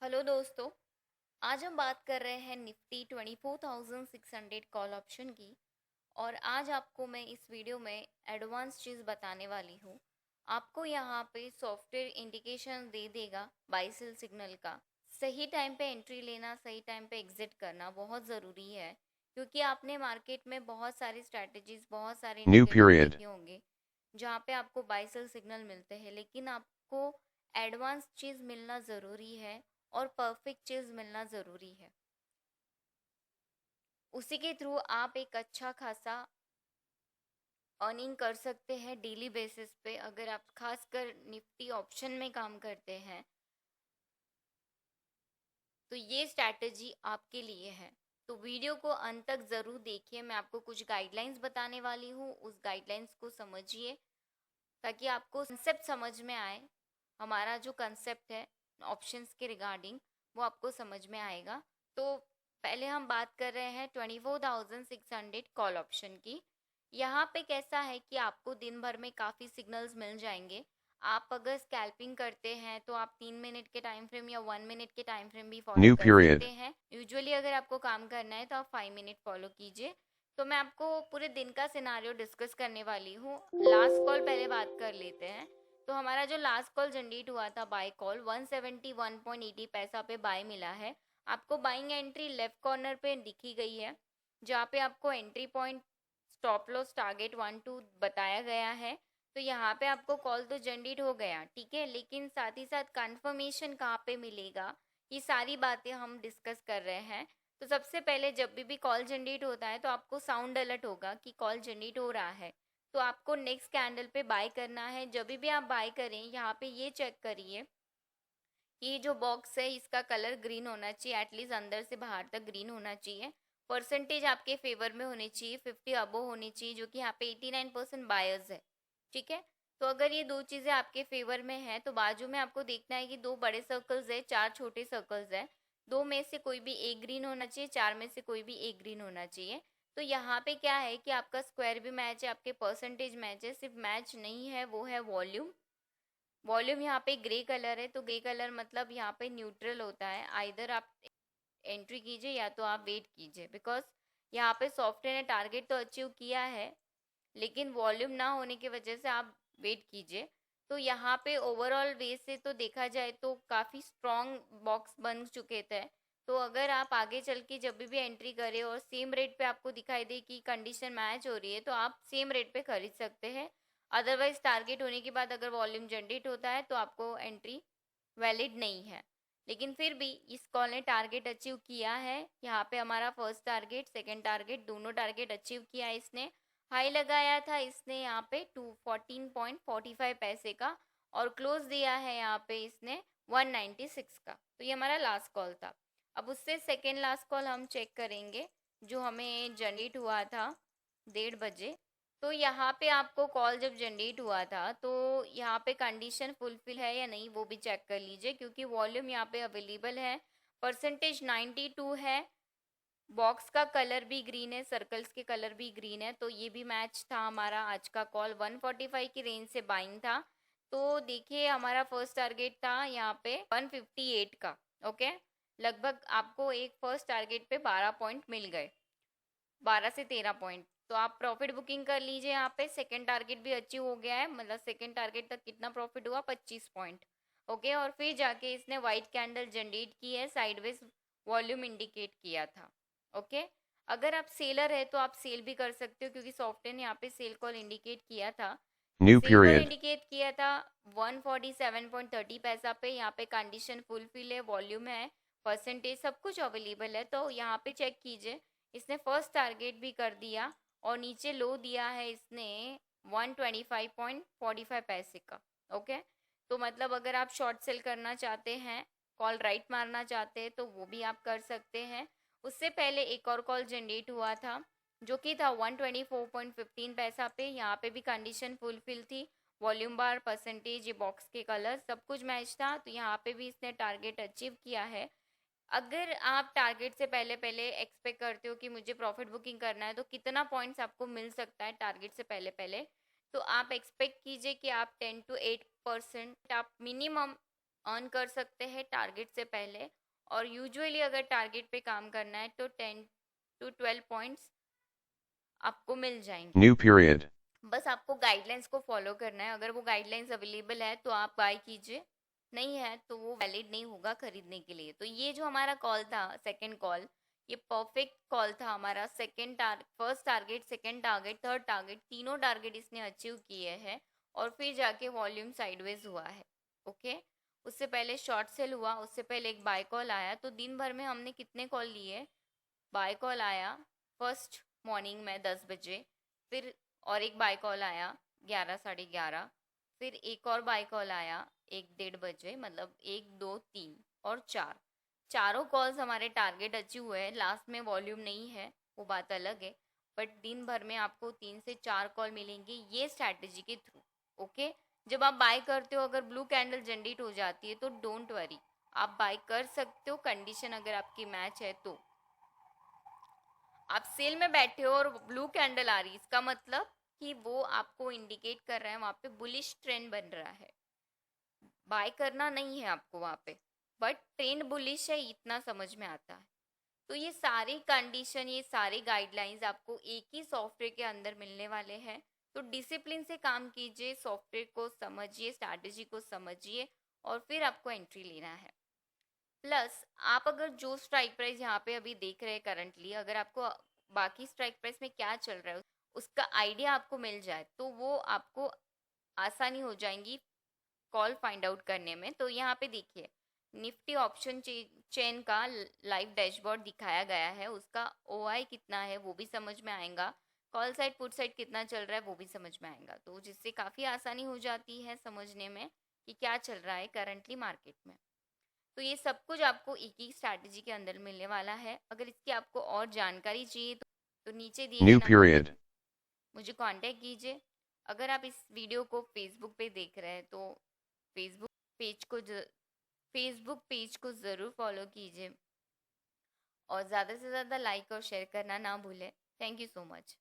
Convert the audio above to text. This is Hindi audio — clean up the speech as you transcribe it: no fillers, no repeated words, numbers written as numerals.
हेलो दोस्तों। आज हम बात कर रहे हैं निफ्टी 24,600 कॉल ऑप्शन की। और आज आपको मैं इस वीडियो में एडवांस चीज़ बताने वाली हूँ। आपको यहाँ पे सॉफ्टवेयर इंडिकेशन दे देगा बाय सेल सिग्नल का। सही टाइम पे एंट्री लेना, सही टाइम पे एग्जिट करना बहुत ज़रूरी है, क्योंकि आपने मार्केट में बहुत सारी स्ट्रैटेजीज, बहुत सारे New इंडिकेटर period. देखे होंगे जहाँ पे आपको बाय सेल सिग्नल मिलते हैं, लेकिन आपको एडवांस चीज़ मिलना ज़रूरी है और परफेक्ट चीज़ मिलना ज़रूरी है। उसी के थ्रू आप एक अच्छा खासा अर्निंग कर सकते हैं डेली बेसिस पे। अगर आप खासकर निफ्टी ऑप्शन में काम करते हैं तो ये स्ट्रैटेजी आपके लिए है। तो वीडियो को अंत तक ज़रूर देखिए। मैं आपको कुछ गाइडलाइंस बताने वाली हूँ, उस गाइडलाइंस को समझिए ताकि आपको कंसेप्ट समझ में आए। हमारा जो कंसेप्ट है ऑप्शंस के रिगार्डिंग, वो आपको समझ में आएगा। तो पहले हम बात कर रहे हैं 24,600 कॉल ऑप्शन की। यहाँ पे कैसा है कि आपको दिन भर में काफ़ी सिग्नल्स मिल जाएंगे। आप अगर स्कैल्पिंग करते हैं तो आप 3 मिनट के टाइम फ्रेम या 1 मिनट के टाइम फ्रेम भी फॉलो New कर सकते period. हैं। यूजुअली अगर आपको काम करना है तो आप 5 मिनट फॉलो कीजिए। तो मैं आपको पूरे दिन का सिनारियो डिस्कस करने वाली हूँ। लास्ट कॉल पहले बात कर लेते हैं। तो हमारा जो लास्ट कॉल जनरेट हुआ था बाय कॉल 171.80 पैसा पे बाय मिला है। आपको बाइंग एंट्री लेफ्ट कॉर्नर पे दिखी गई है, जहाँ पे आपको entry point, stop loss, target 1 2 बताया गया है। तो यहाँ पे आपको कॉल तो जनरेट हो गया, ठीक है, लेकिन साथ ही साथ कंफर्मेशन कहाँ पे मिलेगा, ये सारी बातें हम डिस्कस कर रहे हैं। तो सबसे पहले जब भी कॉल जनरेट होता है तो आपको साउंड अलर्ट होगा कि कॉल जनरेट हो रहा है। तो आपको नेक्स्ट कैंडल पे बाय करना है। जब भी आप बाय करें, यहाँ पे ये चेक करिए कि जो बॉक्स है इसका कलर ग्रीन होना चाहिए, एटलीस्ट अंदर से बाहर तक ग्रीन होना चाहिए। परसेंटेज आपके फेवर में होनी चाहिए, 50 अबो होनी चाहिए, जो कि यहाँ पे 89% बायर्स है, ठीक है। तो अगर ये दो चीज़ें आपके फेवर में है तो बाजू में आपको देखना है कि दो बड़े सर्कल्स है, चार छोटे सर्कल्स है। दो में से कोई भी एक ग्रीन होना चाहिए, चार में से कोई भी एक ग्रीन होना चाहिए। तो यहाँ पे क्या है कि आपका स्क्वायर भी मैच है, आपके परसेंटेज मैच है, सिर्फ मैच नहीं है वो है वॉल्यूम। वॉल्यूम यहाँ पे ग्रे कलर है, तो ग्रे कलर मतलब यहाँ पे न्यूट्रल होता है। आइदर आप एंट्री कीजिए या तो आप वेट कीजिए, बिकॉज यहाँ पे सॉफ्टवेयर ने टारगेट तो अचीव किया है, लेकिन वॉल्यूम ना होने की वजह से आप वेट कीजिए। तो यहाँ पे ओवरऑल वे से तो देखा जाए तो काफ़ी स्ट्रॉन्ग बॉक्स बन चुके थे। तो अगर आप आगे चल के जब भी एंट्री करें और सेम रेट पे आपको दिखाई दे कि कंडीशन मैच हो रही है, तो आप सेम रेट पे खरीद सकते हैं। अदरवाइज टारगेट होने के बाद अगर वॉल्यूम जनरेट होता है तो आपको एंट्री वैलिड नहीं है। लेकिन फिर भी इस कॉल ने टारगेट अचीव किया है। यहाँ पे हमारा फर्स्ट टारगेट, सेकंड टारगेट, दोनों टारगेट अचीव किया है इसने। हाई लगाया था इसने यहाँ पे 214.45 पैसे का, और क्लोज दिया है यहाँ पे इसने 196 का। तो ये हमारा लास्ट कॉल था। अब उससे सेकेंड लास्ट कॉल हम चेक करेंगे, जो हमें जनरेट हुआ था 1:30 बजे। तो यहाँ पे आपको कॉल जब जनरेट हुआ था तो यहाँ पे कंडीशन फुलफिल है या नहीं वो भी चेक कर लीजिए, क्योंकि वॉल्यूम यहाँ पे अवेलेबल है। परसेंटेज 92 है। बॉक्स का कलर भी ग्रीन है, सर्कल्स के कलर भी ग्रीन है, तो ये भी मैच था। हमारा आज का कॉल 145 की रेंज से बाइंग था। तो देखिए हमारा फर्स्ट टारगेट था यहाँ पे 158 का। ओके, लगभग आपको एक फर्स्ट टारगेट पे 12 पॉइंट मिल गए, 12 से 13 पॉइंट। तो आप प्रॉफिट बुकिंग कर लीजिए। यहाँ पे सेकंड टारगेट भी अचीव हो गया है, मतलब सेकंड टारगेट तक कितना प्रॉफिट हुआ, 25 पॉइंट। ओके, और फिर जाके इसने वाइट कैंडल जनरेट की है, साइडवेज वॉल्यूम इंडिकेट किया था। ओके, अगर आप सेलर है तो आप सेल भी कर सकते हो, क्योंकि सॉफ्टवेयर ने यहाँ पे सेल कॉल इंडिकेट किया था। New sell call period. Indicate किया था 147.30 पैसा पे। यहाँ पे कंडीशन फुलफिल है, वॉल्यूम है, परसेंटेज सब कुछ अवेलेबल है। तो यहाँ पे चेक कीजिए, इसने फर्स्ट टारगेट भी कर दिया और नीचे लो दिया है इसने 125.45 पैसे का। ओके, तो मतलब अगर आप शॉर्ट सेल करना चाहते हैं, कॉल राइट मारना चाहते हैं, तो वो भी आप कर सकते हैं। उससे पहले एक और कॉल जनरेट हुआ था जो कि था 124.15 पैसा पे। यहाँ पे भी कंडीशन फुलफिल थी, वॉल्यूम बार, परसेंटेज, ये बॉक्स के कलर सब कुछ मैच था। तो यहाँ पे भी इसने टारगेट अचीव किया है। अगर आप टारगेट से पहले पहले एक्सपेक्ट करते हो कि मुझे प्रॉफिट बुकिंग करना है तो कितना पॉइंट्स आपको मिल सकता है टारगेट से पहले पहले, तो आप एक्सपेक्ट कीजिए कि आप 10 to 8% आप मिनिमम अर्न कर सकते हैं टारगेट से पहले। और यूजुअली अगर टारगेट पे काम करना है तो 10 to 12 पॉइंट्स आपको मिल जाएंगे। New period. बस आपको गाइडलाइंस को फॉलो करना है। अगर वो गाइडलाइंस अवेलेबल है तो आप बाय कीजिए, नहीं है तो वो वैलिड नहीं होगा खरीदने के लिए। तो ये जो हमारा कॉल था, सेकंड कॉल, ये परफेक्ट कॉल था हमारा। First target, second target, third target, तीनों टारगेट इसने अचीव किए हैं और फिर जाके वॉल्यूम साइडवेज हुआ है। ओके, उससे पहले शॉर्ट सेल हुआ, उससे पहले एक बाय कॉल आया। तो दिन भर में हमने कितने कॉल लिए? बाय कॉल आया फर्स्ट मॉर्निंग में 10 बजे, फिर और एक बाय कॉल आया 11, 11:30, फिर एक और बाय कॉल आया 1, 1:30 बजे, मतलब 1, 2, 3 और 4। चारों कॉल्स हमारे टारगेट अचीव हुए हैं। लास्ट में वॉल्यूम नहीं है, वो बात अलग है, बट दिन भर में आपको 3 से 4 कॉल मिलेंगे ये स्ट्रैटेजी के थ्रू। ओके, जब आप बाय करते हो अगर ब्लू कैंडल जनरेट हो जाती है तो डोंट वरी, आप बाय कर सकते हो, कंडीशन अगर आपकी मैच है तो। आप सेल में बैठे हो और ब्लू कैंडल आ रही, इसका मतलब कि वो आपको इंडिकेट कर रहा है वहां पे बुलिश ट्रेंड बन रहा है। बाय करना नहीं है आपको वहां पे, बट ट्रेंड बुलिश है इतना समझ में आता है। तो ये सारी कंडीशन, ये सारे गाइडलाइंस आपको एक ही सॉफ्टवेयर के अंदर मिलने वाले हैं। तो डिसिप्लिन से काम कीजिए, सॉफ्टवेयर को समझिए, स्ट्रैटेजी को समझिए और फिर आपको एंट्री लेना है। प्लस आप अगर जो स्ट्राइक प्राइस यहाँ पे अभी देख रहे हैं करंटली, अगर आपको बाकी स्ट्राइक प्राइस में क्या चल रहा है उसका आइडिया आपको मिल जाए तो वो आपको आसानी हो जाएंगी कॉल फाइंड आउट करने में। तो यहाँ पे देखिए, निफ्टी ऑप्शन चेन का लाइव डैशबोर्ड दिखाया गया है, उसका ओआई कितना है वो भी समझ में आएगा, कॉल साइड पुट साइड कितना चल रहा है वो भी समझ में आएगा। तो जिससे काफ़ी आसानी हो जाती है समझने में कि क्या चल रहा है करंटली मार्केट में। तो ये सब कुछ आपको एक ही स्ट्रैटेजी के अंदर मिलने वाला है। अगर इसकी आपको और जानकारी चाहिए तो नीचे दिए गए New नंबर पे period. मुझे कांटेक्ट कीजिए। अगर आप इस वीडियो को फेसबुक पे देख रहे हैं तो फेसबुक पेज को फेसबुक पेज को ज़रूर फॉलो कीजिए और ज़्यादा से ज़्यादा लाइक और शेयर करना ना भूलें। Thank you so much.